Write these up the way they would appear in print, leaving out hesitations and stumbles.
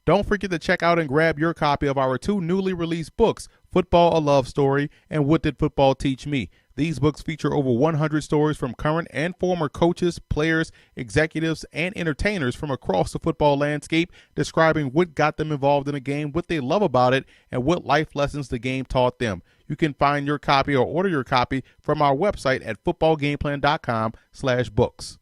Don't forget to check out and grab your copy of our 2 newly released books, Football: A Love Story and What Did Football Teach Me? These books feature over 100 stories from current and former coaches, players, executives, and entertainers from across the football landscape, describing what got them involved in the game, what they love about it, and what life lessons the game taught them. You can find your copy or order your copy from our website at footballgameplan.com/books.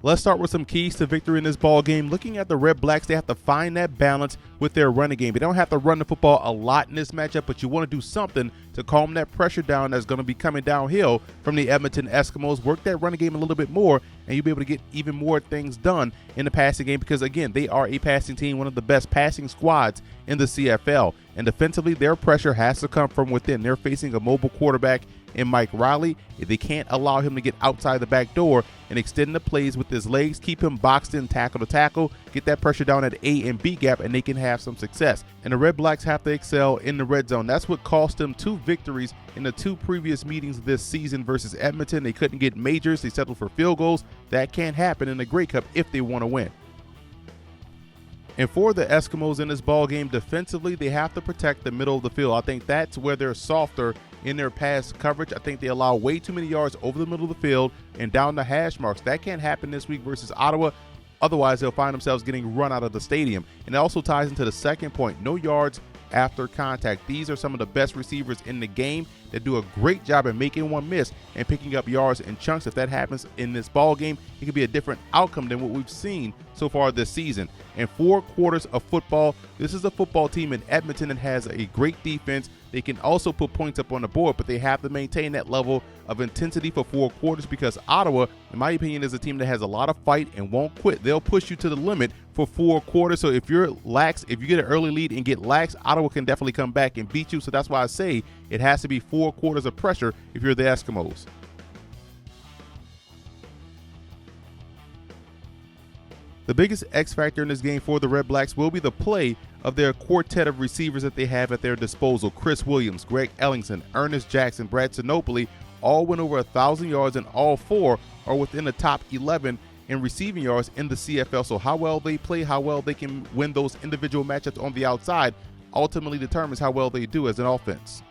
Let's start with some keys to victory in this ball game. Looking at the Red Blacks, they have to find that balance with their running game. They don't have to run the football a lot in this matchup, but you want to do something to calm that pressure down that's going to be coming downhill from the Edmonton Eskimos. Work that running game a little bit more, and you'll be able to get even more things done in the passing game because, again, they are a passing team, one of the best passing squads in the CFL. And defensively, their pressure has to come from within. They're facing a mobile quarterback in Mike Riley. If they can't allow him to get outside the back door and extend the plays with his legs, keep him boxed in tackle to tackle, get that pressure down at A and B gap, and they can have some success. And the Red Blacks have to excel in the red zone. That's what cost them 2 victories in the 2 previous meetings this season versus Edmonton. They couldn't get majors. They settled for field goals. That can't happen in the Grey Cup if they want to win. And for the Eskimos in this ball game, defensively, they have to protect the middle of the field. I think that's where they're softer in their pass coverage. I think they allow way too many yards over the middle of the field and down the hash marks. That can't happen this week versus Ottawa. Otherwise, they'll find themselves getting run out of the stadium. And it also ties into the second point, no yards after contact. These are some of the best receivers in the game that do a great job at making one miss and picking up yards in chunks. If that happens in this ball game, it could be a different outcome than what we've seen so far this season. And 4 quarters of football, this is a football team in Edmonton that has a great defense. They can also put points up on the board, but they have to maintain that level of intensity for 4 quarters because Ottawa, in my opinion, is a team that has a lot of fight and won't quit. They'll push you to the limit for 4 quarters. So if you're lax, if you get an early lead and get lax, Ottawa can definitely come back and beat you. So that's why I say it has to be 4 quarters of pressure if you're the Eskimos. The biggest X factor in this game for the Red Blacks will be the play of their quartet of receivers that they have at their disposal. Chris Williams, Greg Ellingson, Ernest Jackson, Brad Sinopoli all went over 1,000 yards, and all 4 are within the top 11 in receiving yards in the CFL. So how well they play, how well they can win those individual matchups on the outside ultimately determines how well they do as an offense.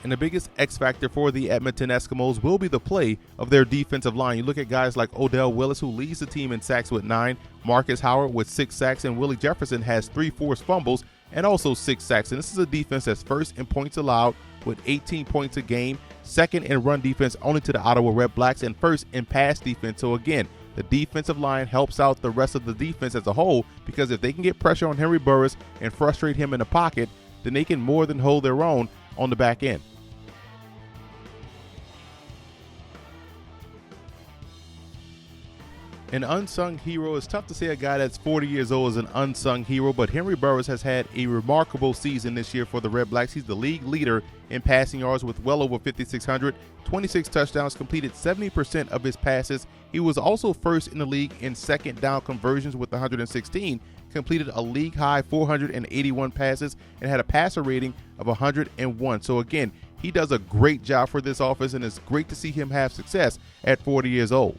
And the biggest X factor for the Edmonton Eskimos will be the play of their defensive line. You look at guys like Odell Willis, who leads the team in sacks with 9, Marcus Howard with 6 sacks, and Willie Jefferson has 3 forced fumbles and also 6 sacks. And this is a defense that's first in points allowed with 18 points a game, second in run defense only to the Ottawa Red Blacks, and first in pass defense. So again, the defensive line helps out the rest of the defense as a whole because if they can get pressure on Henry Burris and frustrate him in the pocket, then they can more than hold their own on the back end. An unsung hero. It's tough to say a guy that's 40 years old is an unsung hero, but Henry Burris has had a remarkable season this year for the Red Blacks. He's the league leader in passing yards with well over 5,600, 26 touchdowns, completed 70% of his passes. He was also first in the league in second down conversions with 116, completed a league high 481 passes, and had a passer rating of 101. So again, he does a great job for this offense, and it's great to see him have success at 40 years old.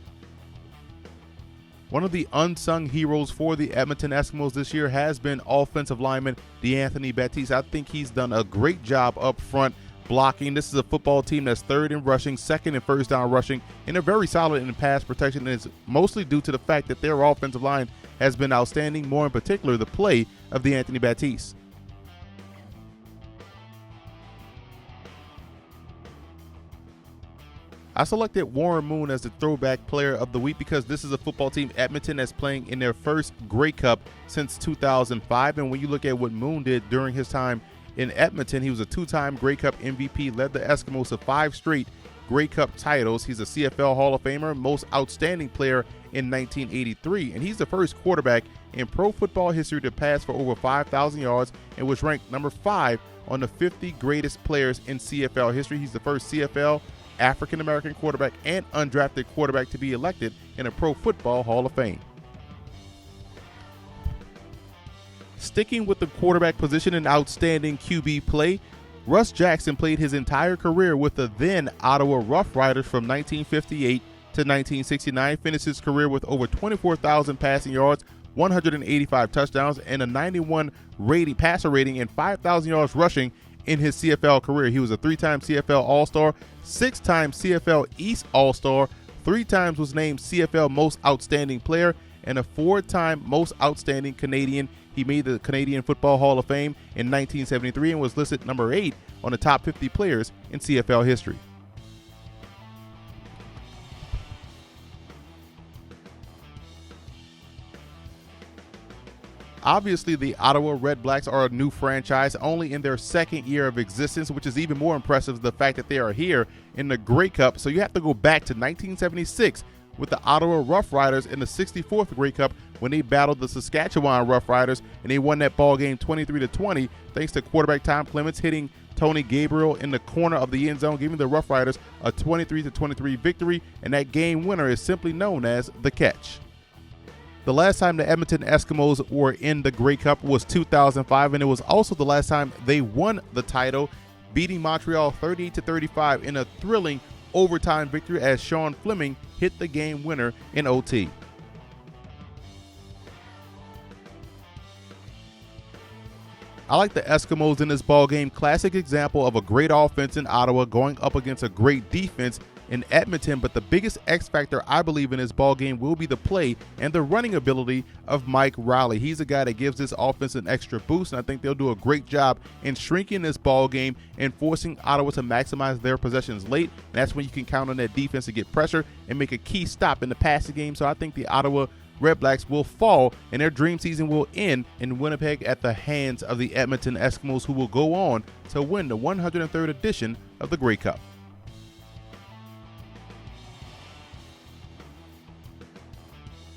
One of the unsung heroes for the Edmonton Eskimos this year has been offensive lineman D'Anthony Baptiste. I think he's done a great job up front blocking. This is a football team that's 3rd in rushing, 2nd in first down rushing, and they're very solid in pass protection. And it's mostly due to the fact that their offensive line has been outstanding, more in particular the play of D'Anthony Baptiste. I selected Warren Moon as the throwback player of the week because this is a football team, Edmonton, that's playing in their first Grey Cup since 2005. And when you look at what Moon did during his time in Edmonton, he was a 2-time Grey Cup MVP, led the Eskimos to 5 straight Grey Cup titles. He's a CFL Hall of Famer, most outstanding player in 1983. And he's the first quarterback in pro football history to pass for over 5,000 yards and was ranked number 5 on the 50 greatest players in CFL history. He's the first CFL African-American quarterback and undrafted quarterback to be elected in a Pro Football Hall of Fame. Sticking with the quarterback position and outstanding QB play, Russ Jackson played his entire career with the then Ottawa Rough Riders from 1958 to 1969, finished his career with over 24,000 passing yards, 185 touchdowns, and a 91 passer rating and 5,000 yards rushing in his CFL career. He was a 3-time CFL All-Star, 6-time CFL East All-Star, 3 times was named CFL Most Outstanding Player, and a 4-time Most Outstanding Canadian. He made the Canadian Football Hall of Fame in 1973 and was listed number 8 on the top 50 players in CFL history. Obviously, the Ottawa Red Blacks are a new franchise only in their 2nd year of existence, which is even more impressive the fact that they are here in the Grey Cup. So you have to go back to 1976 with the Ottawa Rough Riders in the 64th Grey Cup when they battled the Saskatchewan Rough Riders, and they won that ball game 23-20 thanks to quarterback Tom Clements hitting Tony Gabriel in the corner of the end zone, giving the Rough Riders a 23-23 victory, and that game winner is simply known as the catch. The last time the Edmonton Eskimos were in the Grey Cup was 2005, and it was also the last time they won the title, beating Montreal 38-35 in a thrilling overtime victory as Sean Fleming hit the game winner in OT. I like the Eskimos in this ball game. Classic example of a great offense in Ottawa going up against a great defense in Edmonton, but the biggest X factor I believe in this ball game will be the play and the running ability of Mike Riley. He's a guy that gives this offense an extra boost, and I think they'll do a great job in shrinking this ball game and forcing Ottawa to maximize their possessions late. And that's when you can count on that defense to get pressure and make a key stop in the passing game. So I think the Ottawa Red Blacks will fall, and their dream season will end in Winnipeg at the hands of the Edmonton Eskimos, who will go on to win the 103rd edition of the Grey Cup.